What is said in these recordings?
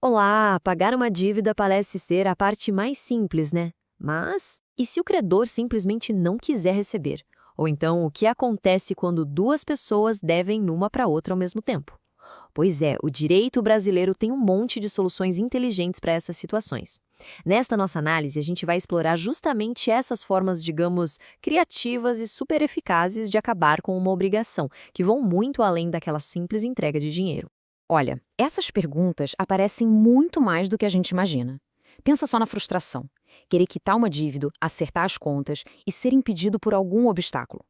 Olá, pagar uma dívida parece ser a parte mais simples, né? Mas e se o credor simplesmente não quiser receber? Ou então, o que acontece quando duas pessoas devem uma para outra ao mesmo tempo? Pois é, o direito brasileiro tem um monte de soluções inteligentes para essas situações. Nesta nossa análise, a gente vai explorar justamente essas formas, digamos, criativas e super eficazes de acabar com uma obrigação, que vão muito além daquela simples entrega de dinheiro. Olha, essas perguntas aparecem muito mais do que a gente imagina. Pensa só na frustração. Querer quitar uma dívida, acertar as contas e ser impedido por algum obstáculo.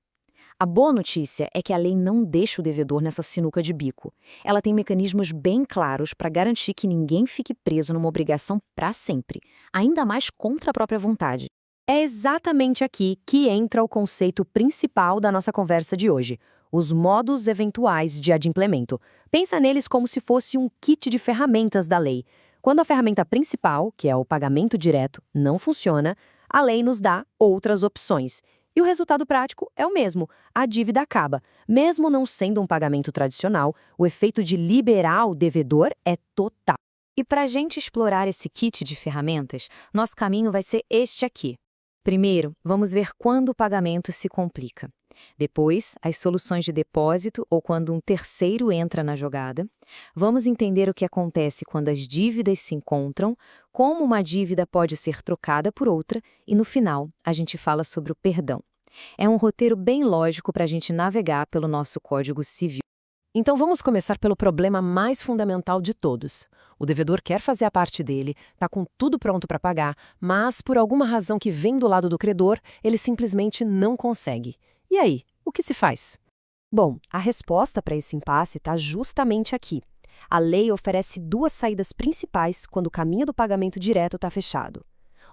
A boa notícia é que a lei não deixa o devedor nessa sinuca de bico. Ela tem mecanismos bem claros para garantir que ninguém fique preso numa obrigação para sempre, ainda mais contra a própria vontade. É exatamente aqui que entra o conceito principal da nossa conversa de hoje, os modos eventuais de adimplemento. Pensa neles como se fosse um kit de ferramentas da lei. Quando a ferramenta principal, que é o pagamento direto, não funciona, a lei nos dá outras opções. E o resultado prático é o mesmo, a dívida acaba. Mesmo não sendo um pagamento tradicional, o efeito de liberar o devedor é total. E para a gente explorar esse kit de ferramentas, nosso caminho vai ser este aqui. Primeiro, vamos ver quando o pagamento se complica. Depois, as soluções de depósito ou quando um terceiro entra na jogada. Vamos entender o que acontece quando as dívidas se encontram, como uma dívida pode ser trocada por outra e, no final, a gente fala sobre o perdão. É um roteiro bem lógico para a gente navegar pelo nosso Código Civil. Então vamos começar pelo problema mais fundamental de todos. O devedor quer fazer a parte dele, está com tudo pronto para pagar, mas por alguma razão que vem do lado do credor, ele simplesmente não consegue. E aí, o que se faz? Bom, a resposta para esse impasse está justamente aqui. A lei oferece duas saídas principais quando o caminho do pagamento direto está fechado.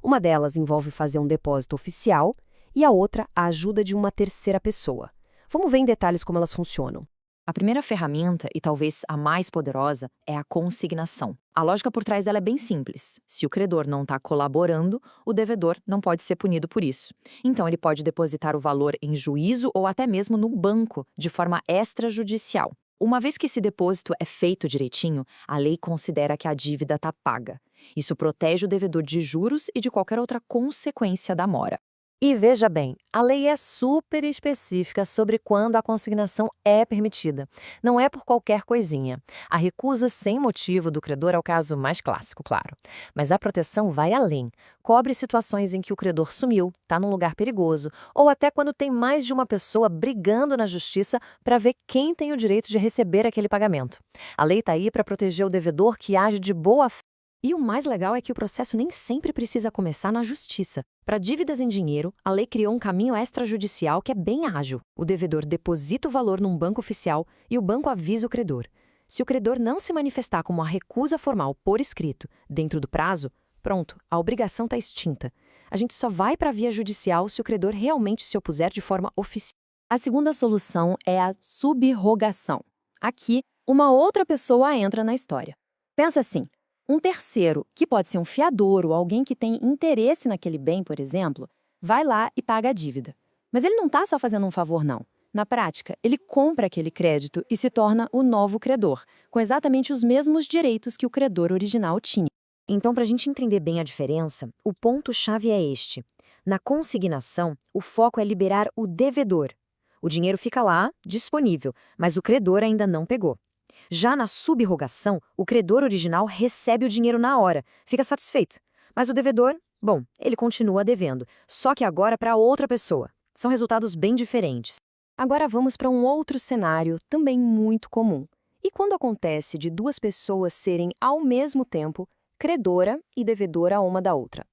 Uma delas envolve fazer um depósito oficial e a outra a ajuda de uma terceira pessoa. Vamos ver em detalhes como elas funcionam. A primeira ferramenta, e talvez a mais poderosa, é a consignação. A lógica por trás dela é bem simples. Se o credor não está colaborando, o devedor não pode ser punido por isso. Então, ele pode depositar o valor em juízo ou até mesmo no banco, de forma extrajudicial. Uma vez que esse depósito é feito direitinho, a lei considera que a dívida está paga. Isso protege o devedor de juros e de qualquer outra consequência da mora. E veja bem, a lei é super específica sobre quando a consignação é permitida. Não é por qualquer coisinha. A recusa sem motivo do credor é o caso mais clássico, claro. Mas a proteção vai além. Cobre situações em que o credor sumiu, está num lugar perigoso, ou até quando tem mais de uma pessoa brigando na justiça para ver quem tem o direito de receber aquele pagamento. A lei está aí para proteger o devedor que age de boa fé. E o mais legal é que o processo nem sempre precisa começar na justiça. Para dívidas em dinheiro, a lei criou um caminho extrajudicial que é bem ágil. O devedor deposita o valor num banco oficial e o banco avisa o credor. Se o credor não se manifestar como uma recusa formal por escrito, dentro do prazo, pronto, a obrigação está extinta. A gente só vai para a via judicial se o credor realmente se opuser de forma oficial. A segunda solução é a subrogação. Aqui, uma outra pessoa entra na história. Pensa assim. Um terceiro, que pode ser um fiador ou alguém que tem interesse naquele bem, por exemplo, vai lá e paga a dívida. Mas ele não está só fazendo um favor, não. Na prática, ele compra aquele crédito e se torna o novo credor, com exatamente os mesmos direitos que o credor original tinha. Então, para a gente entender bem a diferença, o ponto-chave é este. Na consignação, o foco é liberar o devedor. O dinheiro fica lá, disponível, mas o credor ainda não pegou. Já na subrogação, o credor original recebe o dinheiro na hora, fica satisfeito. Mas o devedor, bom, ele continua devendo, só que agora para outra pessoa. São resultados bem diferentes. Agora vamos para um outro cenário também muito comum. E quando acontece de duas pessoas serem ao mesmo tempo credora e devedora uma da outra?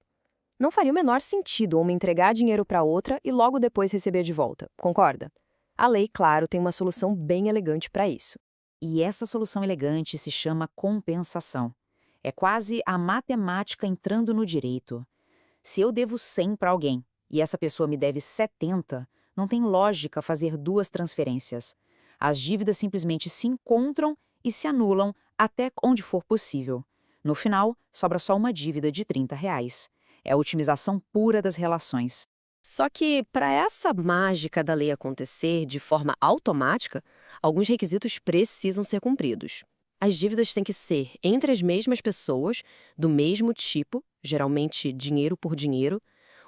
Não faria o menor sentido uma entregar dinheiro para outra e logo depois receber de volta, concorda? A lei, claro, tem uma solução bem elegante para isso. E essa solução elegante se chama compensação. É quase a matemática entrando no direito. Se eu devo 100 para alguém e essa pessoa me deve 70, não tem lógica fazer duas transferências. As dívidas simplesmente se encontram e se anulam até onde for possível. No final, sobra só uma dívida de R$ 30. É a otimização pura das relações. Só que, para essa mágica da lei acontecer de forma automática, alguns requisitos precisam ser cumpridos. As dívidas têm que ser entre as mesmas pessoas, do mesmo tipo, geralmente dinheiro por dinheiro.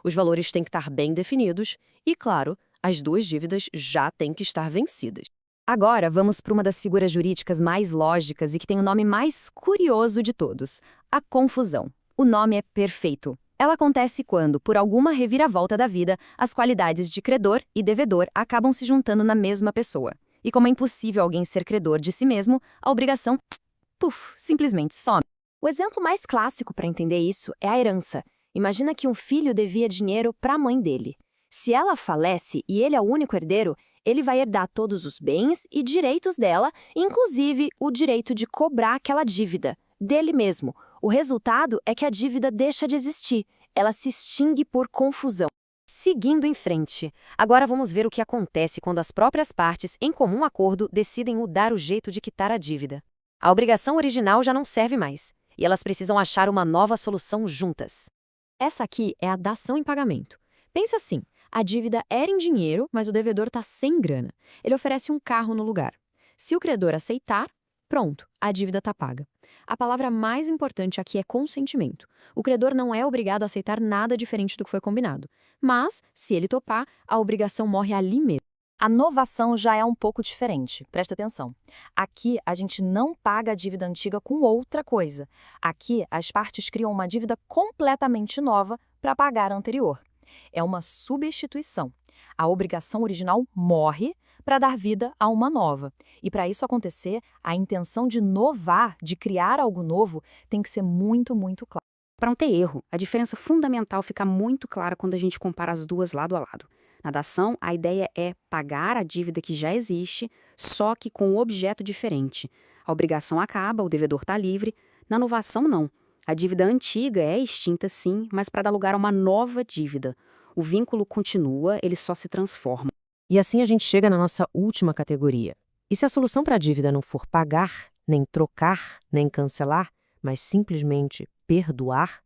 Os valores têm que estar bem definidos e, claro, as duas dívidas já têm que estar vencidas. Agora, vamos para uma das figuras jurídicas mais lógicas e que tem o nome mais curioso de todos: a confusão. O nome é perfeito. Ela acontece quando, por alguma reviravolta da vida, as qualidades de credor e devedor acabam se juntando na mesma pessoa. E como é impossível alguém ser credor de si mesmo, a obrigação, simplesmente some. O exemplo mais clássico para entender isso é a herança. Imagina que um filho devia dinheiro para a mãe dele. Se ela falece e ele é o único herdeiro, ele vai herdar todos os bens e direitos dela, inclusive o direito de cobrar aquela dívida, dele mesmo. O resultado é que a dívida deixa de existir. Ela se extingue por confusão. Seguindo em frente, agora vamos ver o que acontece quando as próprias partes, em comum acordo, decidem mudar o jeito de quitar a dívida. A obrigação original já não serve mais, e elas precisam achar uma nova solução juntas. Essa aqui é a dação em pagamento. Pensa assim, a dívida era em dinheiro, mas o devedor está sem grana. Ele oferece um carro no lugar. Se o credor aceitar, pronto, a dívida está paga. A palavra mais importante aqui é consentimento. O credor não é obrigado a aceitar nada diferente do que foi combinado. Mas, se ele topar, a obrigação morre ali mesmo. A novação já é um pouco diferente, presta atenção. Aqui, a gente não paga a dívida antiga com outra coisa. Aqui, as partes criam uma dívida completamente nova para pagar a anterior. É uma substituição. A obrigação original morre para dar vida a uma nova. E para isso acontecer, a intenção de novar, de criar algo novo, tem que ser muito, muito clara. Para não ter erro, a diferença fundamental fica muito clara quando a gente compara as duas lado a lado. Na dação, a ideia é pagar a dívida que já existe, só que com um objeto diferente. A obrigação acaba, o devedor está livre. Na novação, não. A dívida antiga é extinta, sim, mas para dar lugar a uma nova dívida. O vínculo continua, ele só se transforma. E assim a gente chega na nossa última categoria. E se a solução para a dívida não for pagar, nem trocar, nem cancelar, mas simplesmente perdoar?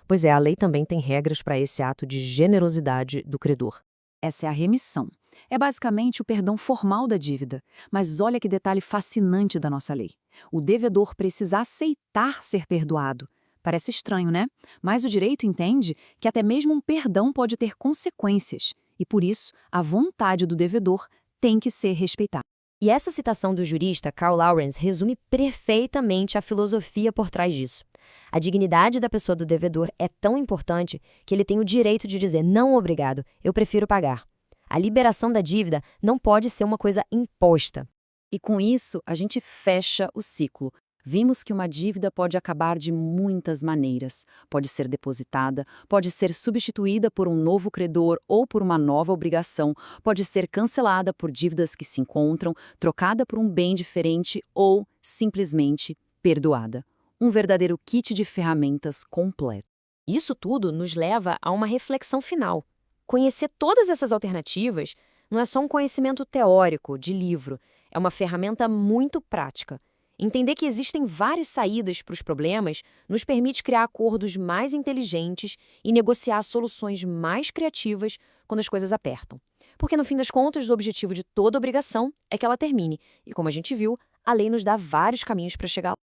Pois é, a lei também tem regras para esse ato de generosidade do credor. Essa é a remissão. É basicamente o perdão formal da dívida. Mas olha que detalhe fascinante da nossa lei. O devedor precisa aceitar ser perdoado. Parece estranho, né? Mas o direito entende que até mesmo um perdão pode ter consequências. E por isso, a vontade do devedor tem que ser respeitada. E essa citação do jurista Carl Lawrence resume perfeitamente a filosofia por trás disso. A dignidade da pessoa do devedor é tão importante que ele tem o direito de dizer não obrigado, eu prefiro pagar. A liberação da dívida não pode ser uma coisa imposta. E com isso, a gente fecha o ciclo. Vimos que uma dívida pode acabar de muitas maneiras. Pode ser depositada, pode ser substituída por um novo credor ou por uma nova obrigação, pode ser cancelada por dívidas que se encontram, trocada por um bem diferente ou, simplesmente, perdoada. Um verdadeiro kit de ferramentas completo. Isso tudo nos leva a uma reflexão final. Conhecer todas essas alternativas não é só um conhecimento teórico, de livro, é uma ferramenta muito prática. Entender que existem várias saídas para os problemas nos permite criar acordos mais inteligentes e negociar soluções mais criativas quando as coisas apertam. Porque, no fim das contas, o objetivo de toda obrigação é que ela termine. E, como a gente viu, a lei nos dá vários caminhos para chegar lá.